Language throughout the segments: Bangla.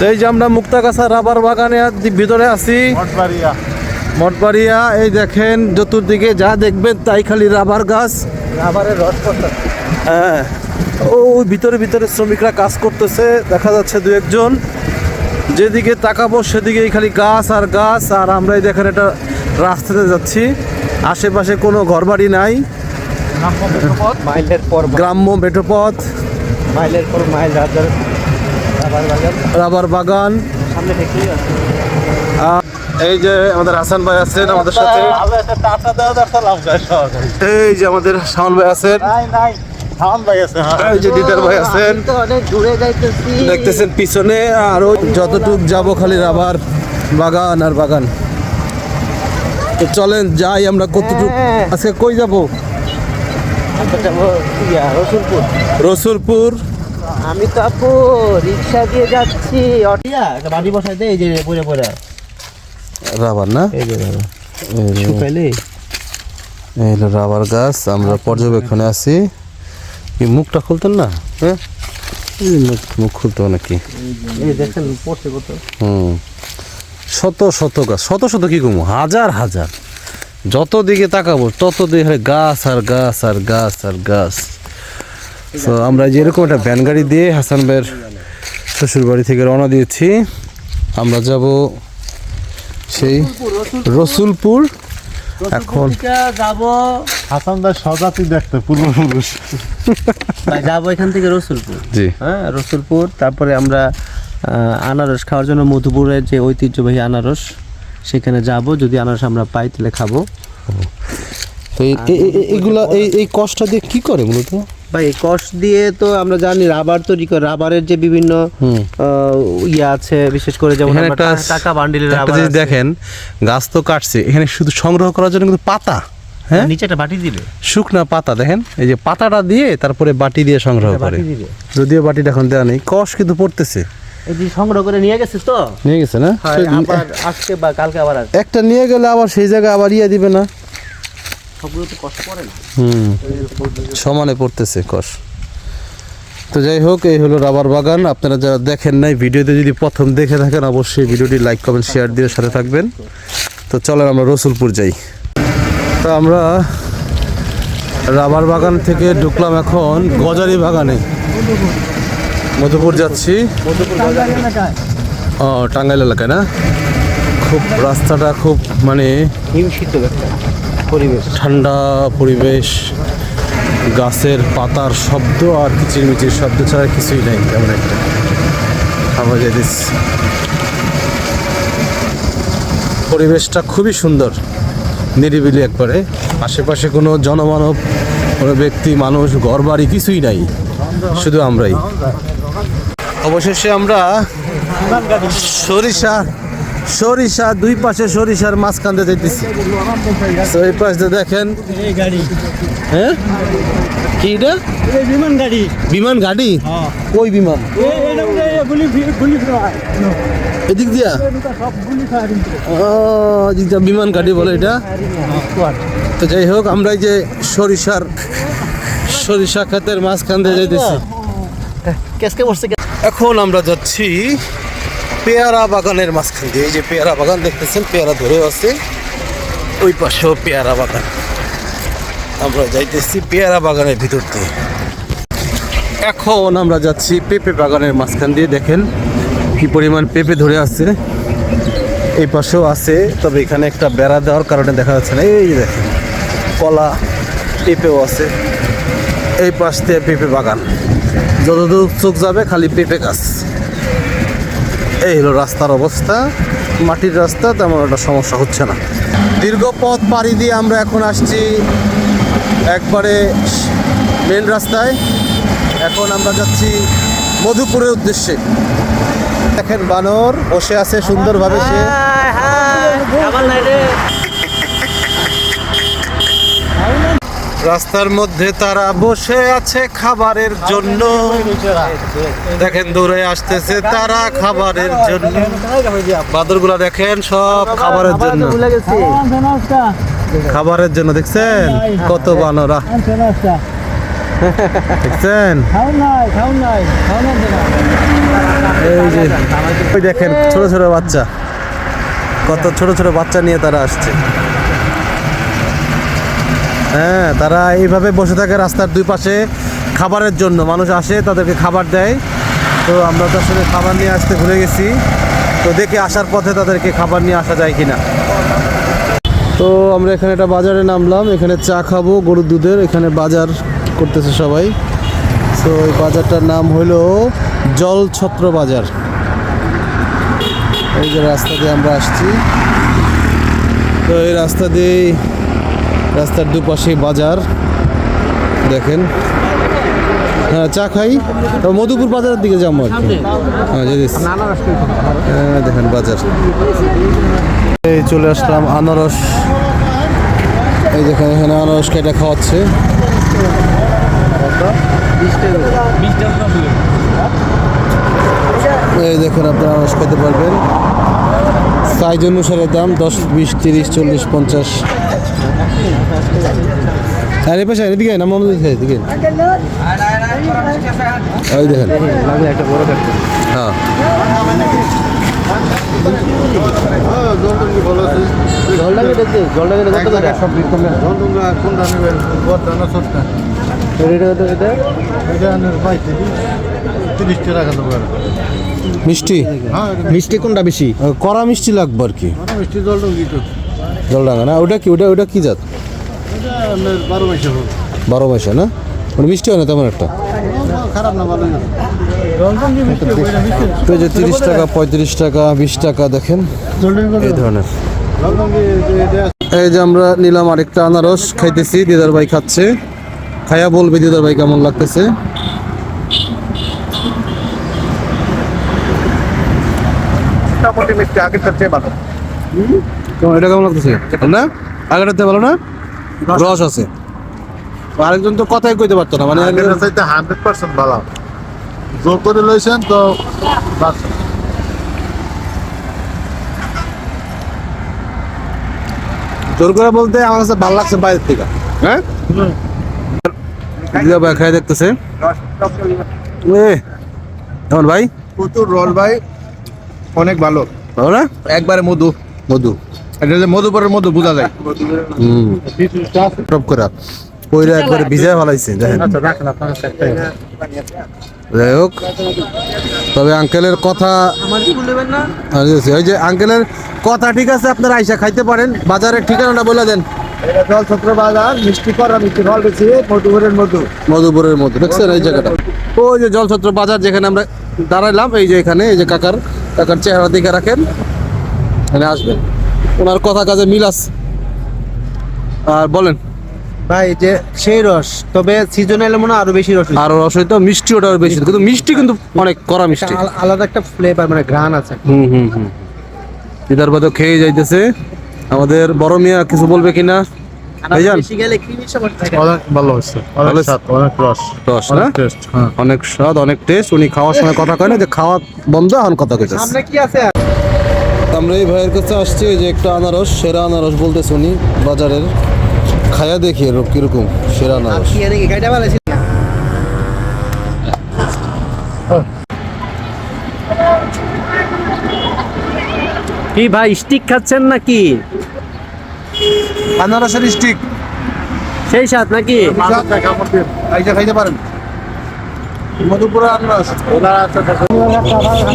এই যে আমরা মুক্তাগাছা রাবার বাগানে ভিতরে আছি, মঠবাড়িয়া। এই দেখেন চতুর্দিকে যা দেখবেন তাই খালি রাবার গাছ, রাবারের রস পড়তেছে। হ্যাঁ, ওই ভিতরে ভিতরে শ্রমিকরা কাজ করতেছে, দেখা যাচ্ছে দু একজন। যেদিকে তাকাবো সেদিকেই খালি গাছ আর গাছ। আর আমরাই দেখেন এটা রাস্তাতে যাচ্ছি, আশেপাশে কোনো ঘরবাড়ি নাই। গ্রাম্য মেঠোপথ, মাইলের পর মাইল রাবার বাগান। এই যে আমাদের হাসান ভাই আছেন আমাদের সাথে, এই যে আমাদের শাওন ভাই আছেন, এই যে দিদার ভাই আছেন, দেখতেছেন পিছনে। আরো যতটুক যাব খালি রাবার বাগান আর বাগান। তো চলেন যাই আমরা। কতটুক আজকে কই যাব? রসুলপুর। আমি তো আপু রিক্সা দিয়ে যাচ্ছি। বাড়ি বসাই দে, এই যে পরে পরে রাবার না, এই যে শুকাইলে এই রাবার গাছ। আমরা পর্যবেক্ষণে আছি। কি মুখটা খুলতেন না? হ্যাঁ, মুখ খুলতো নাকি? এই দেখেন পড়ছে কত। শত শত গাছ, শত শত কি কমু, হাজার হাজার। যত দিকে তাকাবো তত দিকে গাছ আর গাছ আর গাছ আর গাছ। তো আমরা যেরকম একটা ভ্যান গাড়ি দিয়ে হাসান ভাইয়ের শ্বশুর বাড়ি থেকে রওনা দিয়েছি। আমরা যাব সেই রসুলপুর। এখন যাব হাসান ভাই স্বজাতি দেখতে পূর্বপুরুষ। যাবো এখান থেকে রসুলপুর। জি হ্যাঁ, রসুলপুর। তারপরে আমরা আনারস খাওয়ার জন্য মধুপুরের যে ঐতিহ্যবাহী আনারস, সেখানে যাব। যদি আনারস আমরা পাই তাহলে খাবো। তো এইগুলা এই কষ্টটা দিয়ে কি করে মূলত ভাই? এই কষ দিয়ে তো আমরা জানি রাবার তৈরি করে। রাবারের যে বিভিন্ন ইয়ে আছে, বিশেষ করে যেমন টাকা বান্ডিলের রাবার। দেখেন গাছ তো কাটছে, এখানে শুধু সংগ্রহ করার জন্য কিন্তু পাতা, হ্যাঁ নিচে একটা বাটি দিবে, শুকনা পাতা। দেখেন এই যে পাতাটা দিয়ে তারপরে বাটি দিয়ে সংগ্রহ করে। যদিও বাটিটা এখন দেওয়া নেই, কষ কিন্তু পড়তেছে। এই যে সংগ্রহ করে নিয়ে গেছে, তো নিয়ে গেছে না, আবার আজকে বা কালকে আবার একটা নিয়ে গেলে আবার সেই জায়গায় আবার ইয়ে দিবে না। সবগুলো তো কষ্ট পড়ে না, সমানে পড়তেছে কষ। তো যাই হোক, এই হলো রাবার বাগান। আপনারা যারা দেখেন নাই ভিডিওতে, যদি প্রথম দেখে থাকেন অবশ্যই ভিডিওটি লাইক কমেন্ট শেয়ার দিয়ে সাথে থাকবেন। তো চলেন আমরা রসুলপুর যাই। তো আমরা রাবার বাগান থেকে ঢুকলাম এখন গজারি বাগানে। মধুপুর যাচ্ছি। ও, টাঙ্গাইল এলাকায় না? খুব রাস্তাটা খুব মানে হিমশীত পরিবেশ, ঠান্ডা পরিবেশ, গাছের পাতার শব্দ আর কিচিরমিচির শব্দ ছাড়া কিছুই নেই তেমন একটা। আমরা যেতেছি, পরিবেশটা খুবই সুন্দর, নিরিবিলি একবারে। আশেপাশে কোনো জনমানব, কোনো ব্যক্তি মানুষ, ঘরবাড়ি কিছুই নাই, শুধু আমরাই। অবশেষে আমরা সরিষা দুই পাশে সরিষার মাঝখান দিয়ে যেতেছি। এই পাশে দেখেন, হ্যাঁ কি এটা? বিমান গাড়ি। কই বিমান? এদিক দিয়া বিমান গাড়ি বলে এটা। তো যাই হোক, আমরা এই যে সরিষা ক্ষেতের মাঝখান দিয়ে যেতেছি। এখন আমরা যাচ্ছি পেয়ারা বাগানের মাঝখান দিয়ে। এই যে পেয়ারা বাগান দেখতেছেন, পেয়ারা ধরে আছে। ওই পাশেও পেয়ারা বাগান। আমরা যাইতেছি পেয়ারা বাগানের ভিতর দিয়ে। এখন আমরা যাচ্ছি পেঁপে বাগানের মাঝখান দিয়ে। দেখেন কি পরিমাণ পেঁপে ধরে আছে। এই পাশেও আছে, তবে এখানে একটা বেড়া দেওয়ার কারণে দেখা যাচ্ছে না। এই যে দেখেন কলা, পেঁপেও আছে। এই পাশ দিয়ে পেঁপে বাগান, যতদূর চোখ যাবে খালি পেঁপে গাছ। এই হলো রাস্তার অবস্থা, মাটির রাস্তা, তেমন একটা সমস্যা হচ্ছে না। দীর্ঘ পথ পাড়ি দিয়ে আমরা এখন আসছি একবারে মেন রাস্তায়। এখন আমরা যাচ্ছি মধুপুরের উদ্দেশ্যে। দেখেন বানর বসে আছে সুন্দরভাবে, সে রাস্তার মধ্যে তারা বসে আছে খাবারের জন্য। দেখেন দূরে আসতেছে তারা খাবারের জন্য। বাদরগুলা দেখেন সব খাবারের জন্য, খাবারের জন্য। দেখছেন কত বানরা। দেখছেন এই যে ওই দেখেন ছোট ছোট বাচ্চা, কত ছোট ছোট বাচ্চা নিয়ে তারা আসছে। হ্যাঁ, তারা এইভাবে বসে থাকে রাস্তার দুই পাশে খাবারের জন্য। মানুষ আসে, তাদেরকে খাবার দেয়। তো আমরা তো আসলে খাবার নিয়ে আসতে ভুলে গেছি, তো দেখে আসার পথে তাদেরকে খাবার নিয়ে আসা যায় কিনা। তো আমরা এখানে একটা বাজারে নামলাম, এখানে চা খাবো গরুর দুধের। এখানে বাজার করতেছে সবাই। তো এই বাজারটার নাম হলো জলছত্র বাজার। এই যে রাস্তা দিয়ে আমরা আসছি, তো এই রাস্তা দিয়ে, রাস্তার দুপাশে বাজার দেখেন। হ্যাঁ, চা খাই, তো মধুপুর বাজারের দিকে যাবো আর কি। হ্যাঁ, দেখেন বাজার। এই চলে আসলাম আনারস, এই দেখেন এখানে আনারস কেটে খাওয়াচ্ছে। এই দেখেন আপনারা আনারস খেতে পারবেন, সাইজ অনুসারে দাম 10, 20, 30, 40, 50। আর এই পাশে এদিকে না মামুদ এদিকে, ওই দেখেন। হ্যাঁ, মিষ্টি মিষ্টি কোনটা বেশি? কড়া মিষ্টি লাগবে আর কি। মিষ্টি জলডঙ্গি তো জলডাঙ্গা না, ওটা কি? ওটা কি জাত? 12 মাসে না, মানে মিষ্টি হয় না তেমন একটা। খারাপ না, ভালোই তো যে 30 টাকা, 35 টাকা, 20 টাকা দেখেন এই ধরনের। এই যে আমরা নিলাম আরেকটা আনারস, খাইতেছি। দিদার ভাই খাচ্ছে, খাইয়া বলবে দিদার ভাই কেমন লাগতেছে। মোটামুটি মিষ্টি আগের চেয়ে ভালো। এটা কেমন লাগতেছে না? আগেরটাতে ভালো না, রস আছে। আরেকজন তো কথাই কইতে পারতো না, মানে 100% ভালো। জোর করে লইছেন তো বাস। জোর করে বলতে আমার কাছে ভালো লাগছে বাইরের থেকে। হ্যাঁ, দিদা ভাই খাই দেখতেছে। কেমন ভাই? প্রচুর রস ভাই, অনেক ভালো। ভালো না? একবারে মধু মধু, এটা যে মধুপুরের মধু বোঝা যায়। টপ করে কইরা একবারে ভিজায় ফেলাইছে দেখেন। যাই হোক, তবে আঙ্কেলের কথা, ওই যে আঙ্কেলের কথা ঠিক আছে, আপনারা আইসা খাইতে পারেন। বাজারের ঠিকানাটা বলে দেন। জলছত্র বাজার, মিষ্টি করা, মিষ্টি ফল বেশি, মধুপুরের মধু। মধুপুরের মধ্যে দেখছেন এই জায়গাটা, ওই যে জলছত্র বাজার যেখানে আমরা দাঁড়াইলাম। এই যে এখানে, এই যে কাকার চেহারা দেখে রাখেন, এখানে আসবেন। ওনার কথা কাজে মিল আছে। আর বলেন ভাই, যে সেই রস, তবে সিজনাল মনে হয় আরো বেশি রস, আরো রস হইতো, মিষ্টি ওটা বেশি, কিন্তু মিষ্টি কিন্তু অনেক কড়া মিষ্টি, আলাদা একটা ফ্লেভার, মানে ঘ্রাণ আছে। দিদার বাদও খেয়ে যাইতেছে। আমাদের বড় মিয়া কিছু বলবে কিনা ভাইজান? বেশি গেলে ক্রিমি সমস্যা থাকে। অনেক ভালো হচ্ছে, অনেক স্বাদ, অনেক রস, রস না, অনেক টেস্ট। হ্যাঁ, অনেক স্বাদ, অনেক টেস্ট। উনি খাওয়ার সময় কথা কয় না, যে খাওয়া বন্ধ, এখন কথা কইতেছে। সামনে কি আছে? আমরা এই ভাইয়ের কাছে আসছি, যে একটা আনারস, সেরা আনারস বলতেছে উনি বাজারের। খায়া দেখি কিরকম সেরা আনারস। কি এনে কি কাটা বালাইছি? কি ভাই, স্টিক খাচ্ছেন নাকি? আনারসের স্টিক সেই স্বাদ নাকি? এইটা খাইতে পারেন। মধুপুরের আনারস,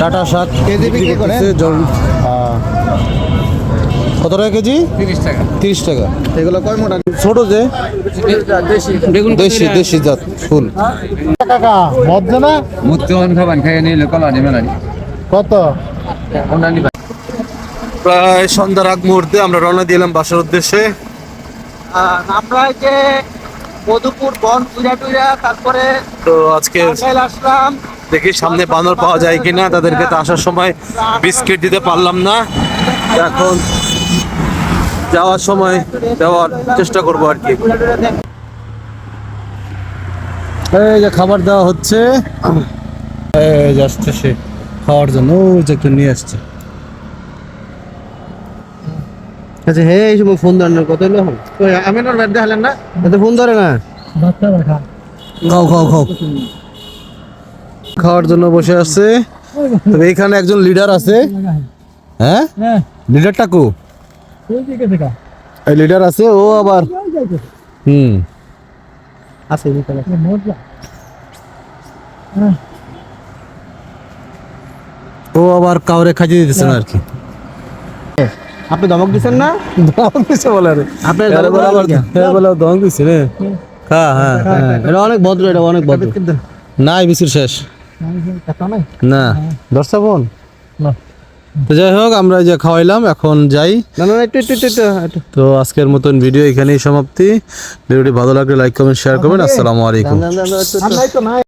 ডাটা শাক কেজি বিক্রি করে। কত টাকা কেজি? 30 টাকা। এগুলো কয় মোটা? ছোট যে দেশি জাত ফুল। কাকা মজা না মুত্তন খাবান খাইয়ে নিলে কলা নিবে না কত? প্রায় সন্ধ্যার আগ মুহূর্তে আমরা রওনা দিলাম বাসার উদ্দেশ্যে। আমরা যে মধুপুর বন টুইরা তারপরে তো আজকে আসলাম। দেখি সামনে বানর পাওয়া যায় কিনা। তাদেরকে তো আসার সময় বিস্কিট দিতে পারলাম না, এখন যাওয়ার সময় দেওয়ার চেষ্টা করবো আর কি। এই যে খাবার দেওয়া হচ্ছে, এই যে আসতেছে খাওয়ার জন্য, ওই যে একটু নিয়ে আসছে। আচ্ছা, হ্যাঁ, এই সময় ফোন ধরানোর কথা হলো। আমি ব্যাট দেখালেন না, এত ফোন ধরে না। খাও খাও খাও খাওয়ার জন্য বসে আসছে। তবে এখানে একজন লিডার আছে। হ্যাঁ লিডারটা কো? এই লিডার আছে ও আবার আছে ভিতরে। ও আবার কাউরে খাইতে দিতেছে না আর কি। আপনি ধমক দিচ্ছেন না? ধমক দিছে বলে আরে আপনার আরে বলে আবার বলে ধমক দিছে রে। হ্যাঁ হ্যাঁ এটা অনেক ভদ্র, এটা অনেক ভদ্র। নাই বিসির শেষ না দশটা বোন তো যাই হোক আমরা এই যে খাওয়াইলাম এখন যাই। না না একটু একটু একটু একটু তো আজকের মতন ভিডিও এখানেই সমাপ্তি। ভিডিওটি ভালো লাগলে লাইক কমেন্ট শেয়ার করবেন। আসসালামু আলাইকুম। একটু